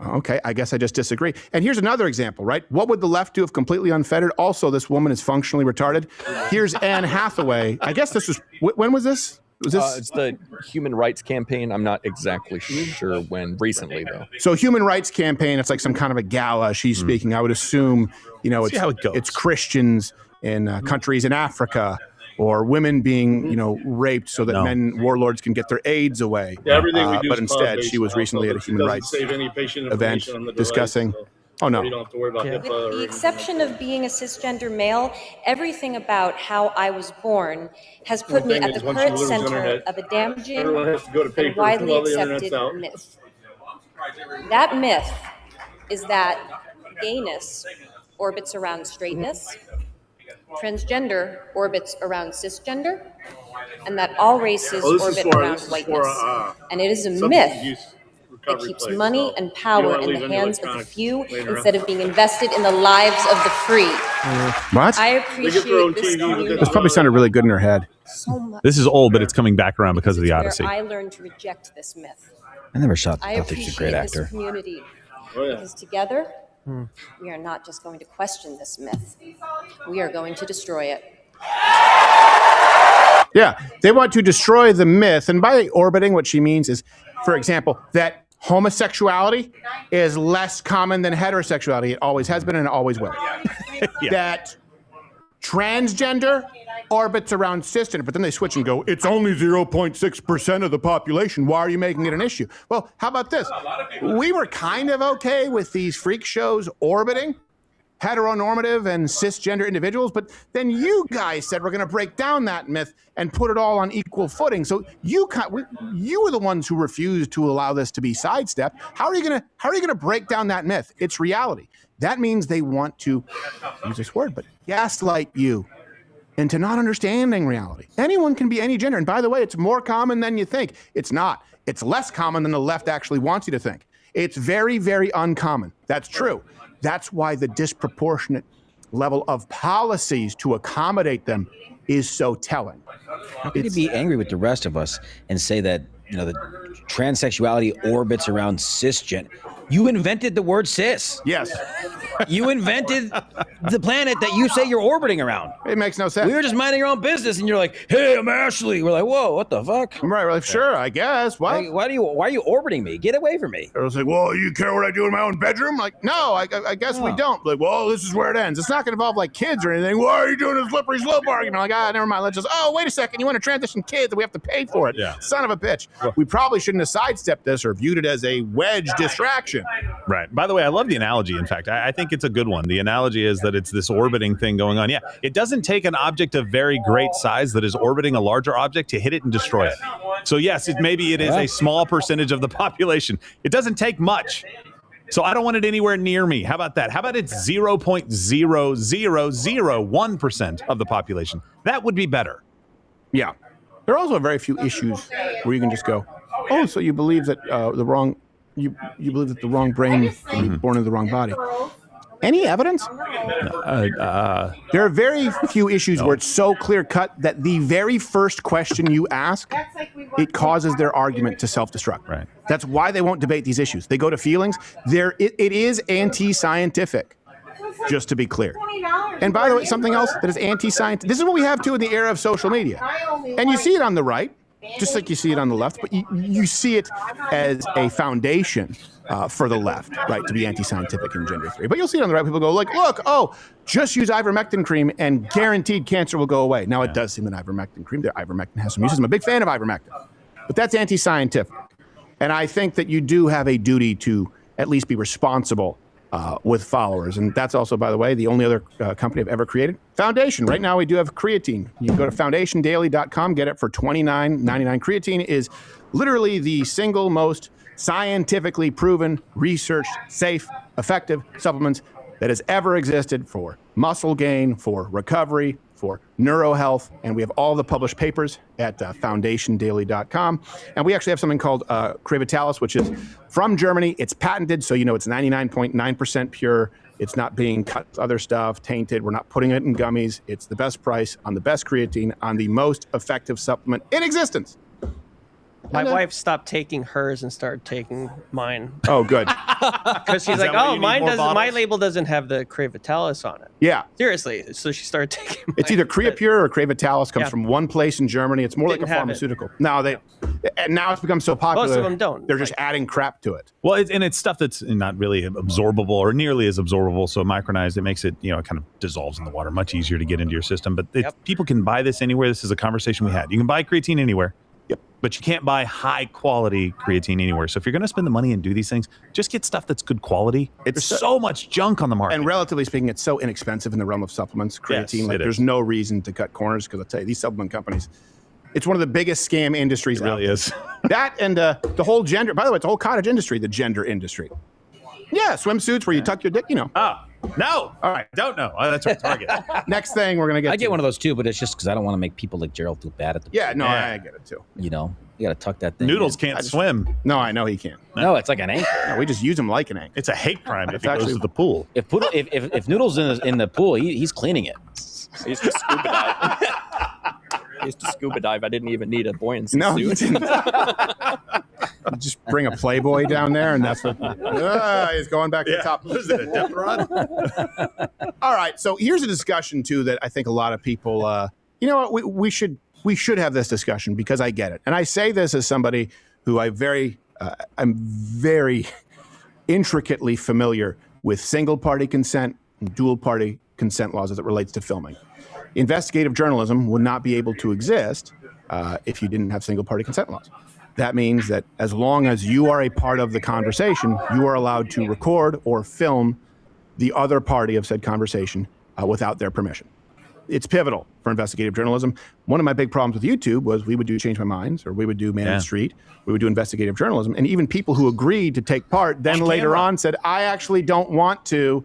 Okay, I guess I just disagree. And here's another example, right? What would the left do if completely unfettered? Also, this woman is functionally retarded. Here's Anne Hathaway. I guess this was, when was this? Was this? It's the Human Rights Campaign. I'm not exactly sure when. Recently, though. So Human Rights Campaign, it's like some kind of a gala she's speaking. I would assume, it's Christians in countries in Africa, or women being, raped so that men warlords can get their AIDS away. But instead, she was recently at a human rights event discussing. Oh no. With the exception of being a cisgender male, everything about how I was born has put me at the current center of a damaging and widely accepted myth. That myth is that gayness orbits around straightness, transgender orbits around cisgender, and that all races orbit around whiteness. And it is a myth that keeps money and power in the hands of the few instead of being invested in the lives of the free. What? I appreciate this community. This probably sounded really good in her head. So much. This is old, but it's coming back around because of the Odyssey. I learned to reject this myth. I never thought I that she was a great appreciate actor. this community because together we are not just going to question this myth. We are going to destroy it. Yeah, they want to destroy the myth. And by orbiting, what she means is, for example, that homosexuality is less common than heterosexuality. It always has been and it always will. That transgender orbits around cisgender, but then they switch and go, it's only 0.6% of the population. Why are you making it an issue? Well, how about this? We were kind of okay with these freak shows orbiting heteronormative and cisgender individuals, but then you guys said we're going to break down that myth and put it all on equal footing. So you were the ones who refused to allow this to be sidestepped. How are you going to break down that myth? It's reality. That means they want to use this word, but gaslight you into not understanding reality. Anyone can be any gender. And by the way, it's more common than you think. It's not. It's less common than the left actually wants you to think. It's very, very uncommon. That's true. That's why the disproportionate level of policies to accommodate them is so telling. How could you be angry with the rest of us and say that, the transsexuality orbits around cisgender? You invented the word cis. Yes. You invented the planet that you say you're orbiting around. It makes no sense. We were just minding our own business, and you're like, "Hey, I'm Ashley." We're like, "Whoa, what the fuck?" Right. We're like, sure, I guess. What? Like, why are you orbiting me? Get away from me. I was like, well, you care what I do in my own bedroom? Like, no, I guess we don't. Like, well, this is where it ends. It's not going to involve like kids or anything. Why are you doing a slippery slope argument? Like, never mind. Let's just. Oh, wait a second. You want to transition kids, and we have to pay for it. Yeah. Son of a bitch. We probably probably shouldn't have sidestepped this or viewed it as a wedge distraction. Right. By the way, I love the analogy. In fact, I think it's a good one. The analogy is that it's this orbiting thing going on. Yeah, it doesn't take an object of very great size that is orbiting a larger object to hit it and destroy it. So yes, maybe it is a small percentage of the population. It doesn't take much. So I don't want it anywhere near me. How about that? How about it's 0.0001% of the population? That would be better. Yeah. There are also very few issues where you can just go, oh, so you believe that you believe that the wrong brain can be born in the wrong body. Any evidence? There are very few issues where it's so clear cut that the very first question you ask, it causes their argument to self-destruct. Right. That's why they won't debate these issues. They go to feelings. It is anti-scientific, just to be clear. And by the way, something else that is anti-scientific. This is what we have too in the era of social media. And you see it on the right, just like you see it on the left, but you see it as a foundation for the left, right, to be anti-scientific and gender-free. But you'll see it on the right. People go like, look, just use ivermectin cream and guaranteed cancer will go away. Now, it does seem that ivermectin cream, ivermectin has some uses. I'm a big fan of ivermectin. But that's anti-scientific. And I think that you do have a duty to at least be responsible with followers. And that's also, by the way, the only other company I've ever created. Foundation. Right now, we do have creatine. You can go to foundationdaily.com, get it for $29.99. Creatine is literally the single most scientifically proven, researched, safe, effective supplements that has ever existed for muscle gain, for recovery, for neurohealth. And we have all the published papers at foundationdaily.com. And we actually have something called Crevitalis, which is from Germany. It's patented, so you know it's 99.9% pure. It's not being cut with other stuff, tainted. We're not putting it in gummies. It's the best price on the best creatine on the most effective supplement in existence. My wife stopped taking hers and started taking mine. Oh, good. Because she's like, oh, my label doesn't have the Crevitalis on it. Yeah. Seriously. So she started taking mine. It's either Creapure or Crevitalis. Comes from one place in Germany. It's more like a pharmaceutical. Now it's become so popular. Most of them don't. They're just adding crap to it. Well, it's stuff that's not really absorbable or nearly as absorbable. So micronized, it makes it, it kind of dissolves in the water, much easier to get into your system. But people can buy this anywhere. This is a conversation we had. You can buy creatine anywhere. Yep. But you can't buy high quality creatine anywhere. So if you're going to spend the money and do these things, just get stuff that's good quality. There's so much junk on the market. And relatively speaking, it's so inexpensive in the realm of supplements. Creatine, there's no reason to cut corners because I'll tell you, these supplement companies, it's one of the biggest scam industries out there. It really is. That and the whole gender, by the way, it's a whole cottage industry, the gender industry. Yeah, swimsuits where you tuck your dick, Oh, no. All right. Don't know. Oh, that's our target. Next thing we're going to get I get one of those too, but it's just because I don't want to make people like Gerald feel bad at the Yeah, no, I get it too. You got to tuck that thing. Noodles can't swim. No, I know he can't. No, it's like an anchor. No, we just use him like an anchor. It's a hate crime if he goes to the pool. If Noodles in the pool, he's cleaning it. He's just scuba dive. He's to scuba dive. I didn't even need a buoyancy suit. You didn't. Just bring a Playboy down there, and that's what he's going back to the top. What is it, a depth rod? All right, so here's a discussion too that I think a lot of people, we should have this discussion because I get it, and I say this as somebody who I'm very intricately familiar with single-party consent and dual-party consent laws as it relates to filming. Investigative journalism would not be able to exist if you didn't have single-party consent laws. That means that as long as you are a part of the conversation, you are allowed to record or film the other party of said conversation without their permission. It's pivotal for investigative journalism. One of my big problems with YouTube was we would do Change My Minds, or we would do Man on the Street, we would do investigative journalism, and even people who agreed to take part then later on said, I actually don't want to,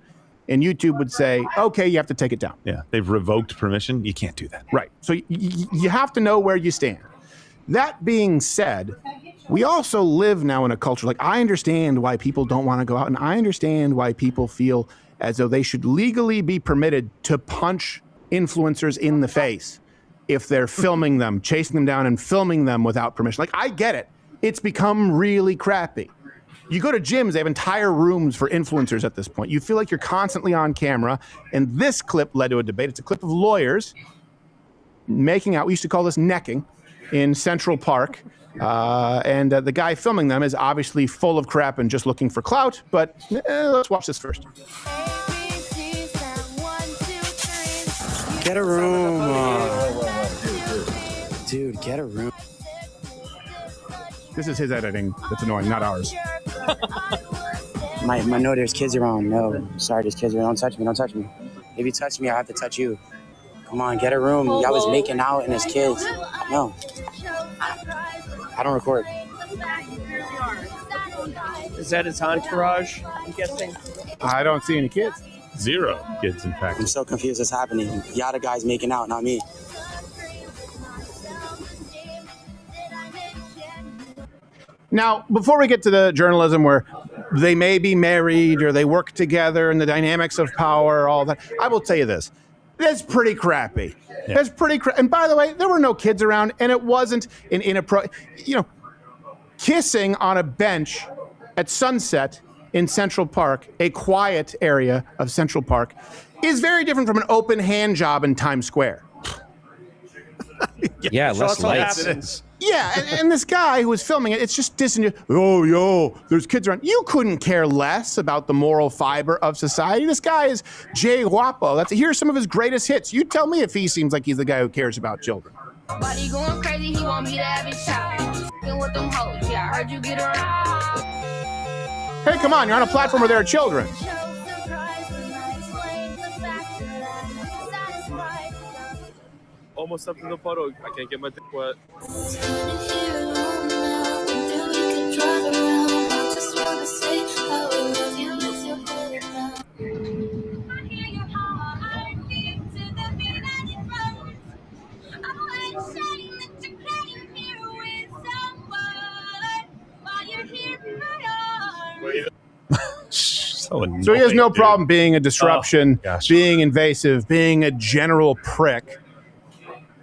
and YouTube would say, okay, you have to take it down. Yeah, they've revoked permission. You can't do that. Right. So you have to know where you stand. That being said, we also live now in a culture, like I understand why people don't want to go out, and I understand why people feel as though they should legally be permitted to punch influencers in the face if they're filming them, chasing them down and filming them without permission. Like, I get it. It's become really crappy. You go to gyms, they have entire rooms for influencers at this point. You feel like you're constantly on camera, and this clip led to a debate. It's a clip of lawyers making out, we used to call this necking, in Central Park. And the guy filming them is obviously full of crap and just looking for clout, but let's watch this first. Get a room. Dude, get a room. This is his editing that's annoying, not ours. My no, there's kids around. No, sorry, there's kids around. Don't touch me. Don't touch me. If you touch me, I have to touch you. Come on, get a room. Y'all was making out and there's kids. No. I don't record. Is that his entourage, I'm guessing? I don't see any kids. 0 kids, in fact. I'm so confused what's happening. Y'all the guys making out, not me. Now, before we get to the journalism where they may be married or they work together and the dynamics of power, all that, I will tell you this. That's pretty crappy. Yeah. That's pretty crappy. And by the way, there were no kids around, and it wasn't kissing on a bench at sunset in Central Park, a quiet area of Central Park, is very different from an open hand job in Times Square. Yeah, less lights. Yeah, and this guy who was filming it, it's just dissing. Oh, yo, there's kids around. You couldn't care less about the moral fiber of society. This guy is Jay Guapo. Here's some of his greatest hits. You tell me if he seems like he's the guy who cares about children. Body going crazy, he want me to have his shot. With them hoes, yeah, I heard you get around. Hey, come on, you're on a platform where there are children. Almost up to the photo. I can't get my dick wet. So he has no problem being a disruption, being invasive, being a general prick.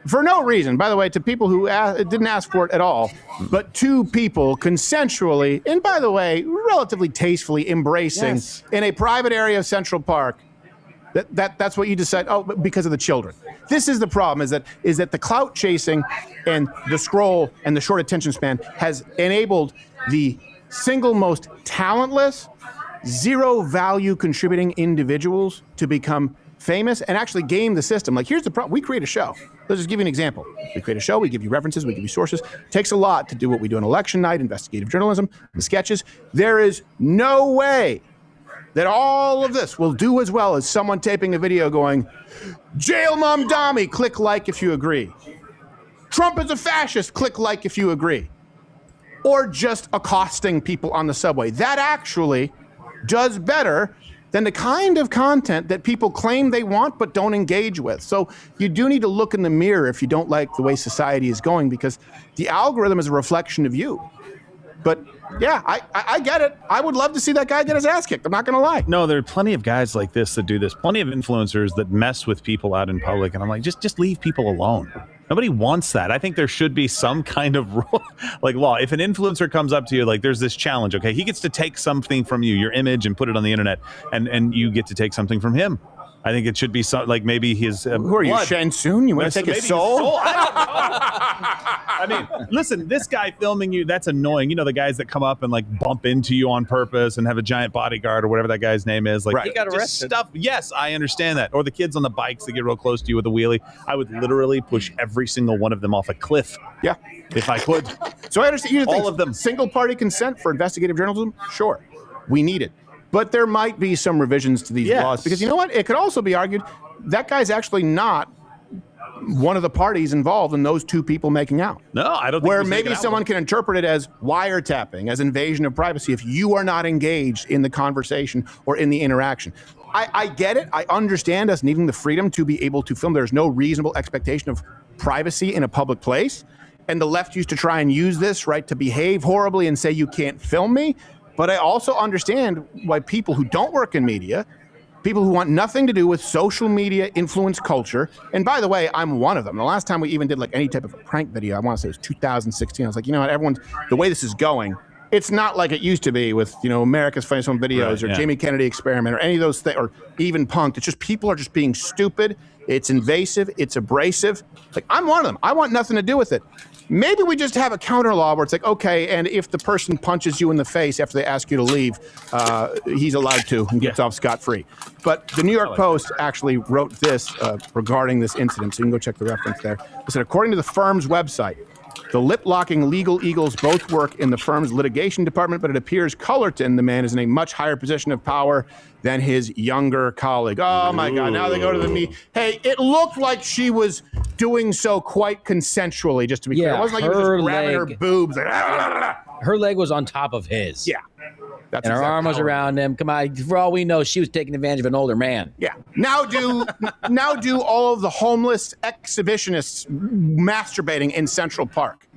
For no reason, by the way, to people who didn't ask for it at all, but 2 people consensually, and by the way, relatively tastefully embracing in a private area of Central Park. That's what you decide. Oh, because of the children. This is the problem: is that the clout chasing and the scroll and the short attention span has enabled the single most talentless, 0 value contributing individuals to become famous and actually game the system. Like, here's the problem. We create a show. Let's just give you an example. We create a show. We give you references. We give you sources. It takes a lot to do what we do on election night, investigative journalism, the sketches. There is no way that all of this will do as well as someone taping a video going, jail Mom Dami, click like if you agree. Trump is a fascist, click like if you agree. Or just accosting people on the subway. That actually does better than the kind of content that people claim they want but don't engage with. So you do need to look in the mirror if you don't like the way society is going, because the algorithm is a reflection of you. But yeah, I get it. I would love to see that guy get his ass kicked. I'm not going to lie. No, there are plenty of guys like this that do this. Plenty of influencers that mess with people out in public. And I'm like, just leave people alone. Nobody wants that. I think there should be some kind of rule, like law. If an influencer comes up to you, like there's this challenge, okay, he gets to take something from you, your image, and put it on the internet, and you get to take something from him. I think it should be some, like maybe his Who are you, Shen Soon? You want to take his soul? I mean, listen, this guy filming you, that's annoying. You know, the guys that come up and like bump into you on purpose and have a giant bodyguard or whatever that guy's name is. Like, He got arrested. Stuff. Yes, I understand that. Or the kids on the bikes that get real close to you with a wheelie. I would literally push every single one of them off a cliff. Yeah. If I could. So I understand. All of them. Single party consent for investigative journalism? Sure. We need it. But there might be some revisions to these laws, because you know what? It could also be argued that guy's actually not one of the parties involved in those 2 people making out. No, I don't think where maybe someone can interpret it as wiretapping, as invasion of privacy, if you are not engaged in the conversation or in the interaction. I get it. I understand us needing the freedom to be able to film. There's no reasonable expectation of privacy in a public place. And the left used to try and use this, right, to behave horribly and say you can't film me. But I also understand why people who don't work in media, people who want nothing to do with social media influence culture, and by the way, I'm one of them. The last time we even did like any type of a prank video, I want to say it was 2016. I was like, you know what, everyone, the way this is going, it's not like it used to be with, you know, America's Funniest Home Videos or Jamie Kennedy Experiment or any of those things, or even Punk'd. It's just people are just being stupid. It's invasive. It's abrasive. Like, I'm one of them. I want nothing to do with it. Maybe we just have a counter law where it's like, okay, and if the person punches you in the face after they ask you to leave, he's allowed to and gets off scot-free. But the New York Post actually wrote this regarding this incident, so you can go check the reference there. It said, according to the firm's website, The lip-locking legal eagles both work in the firm's litigation department, but it appears Cullerton, the man, is in a much higher position of power than his younger colleague. Oh, my God. Now they go to the meet. Hey, it looked like she was doing so quite consensually, just to be clear. It wasn't like he was just grabbing her boobs. Like, her leg was on top of his. Yeah. And her arm was around him. Come on, for all we know, she was taking advantage of an older man. Yeah. Now do all of the homeless exhibitionists masturbating in Central Park.